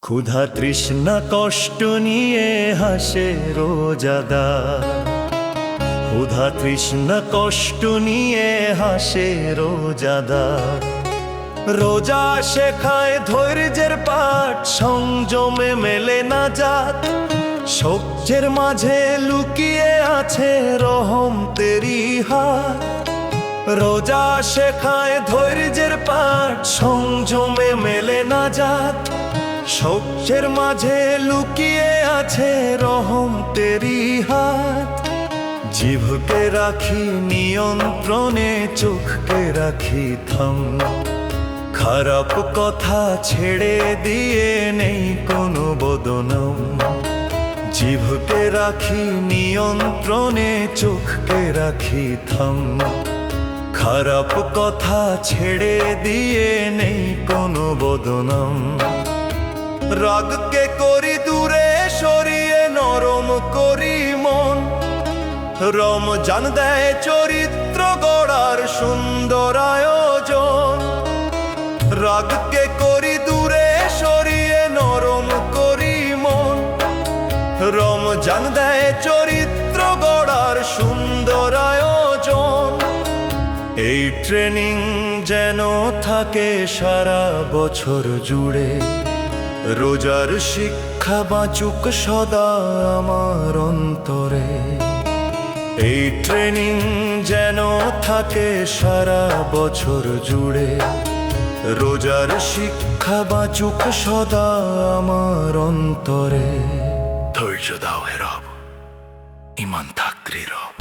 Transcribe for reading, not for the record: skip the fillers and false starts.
ক্ষুধা তৃষ্ণা কষ্ট নিয়ে হাসে রোজাদার। ক্ষুধা তৃষ্ণা কষ্ট নিয়ে হাসে রোজাদার। রোজা শেখায় ধৈর্যের পাঠ, সংযমে মেলে না জাত। সহ্যের মাঝে লুকিয়ে আছে রহম তেরি হাত। রোজা শেখায় ধৈর্যের পাঠ, সংযমে মেলে না জাত। সহ্যের মাঝে লুকিয়ে আছে রহম তেরি হাত। জিভকে রাখি নিয়ন্ত্রণে, চোখকে রাখি থাম। খারাপ কথা ছেড়ে দিয়ে নেই কোনো বদনাম। জিভকে রাখি নিয়ন্ত্রণে, চোখকে রাখি থাম। খারাপ কথা ছেড়ে দিয়ে নেই কোনো বদনাম। রাগকে করি দূরে সরিয়ে, নরম করি মন। রমজান দেয় চরিত্র গড়ার সুন্দর আয়োজন। রাগকে করি দূরে সরিয়ে, নরম করি মন। রমজান দেয় চরিত্র গড়ার সুন্দর আয়োজন। এই ট্রেনিং যেন থাকে সারা বছর জুড়ে। রোজার শিক্ষা বাঁচুক সদা আমার অন্তরে। এই ট্রেনিং যেন থাকে সারা বছর জুড়ে। রোজার শিক্ষা বাঁচুক সদা আমার অন্তরে। ধৈর্য দাও হে রব, ঈমান থাক দৃঢ়।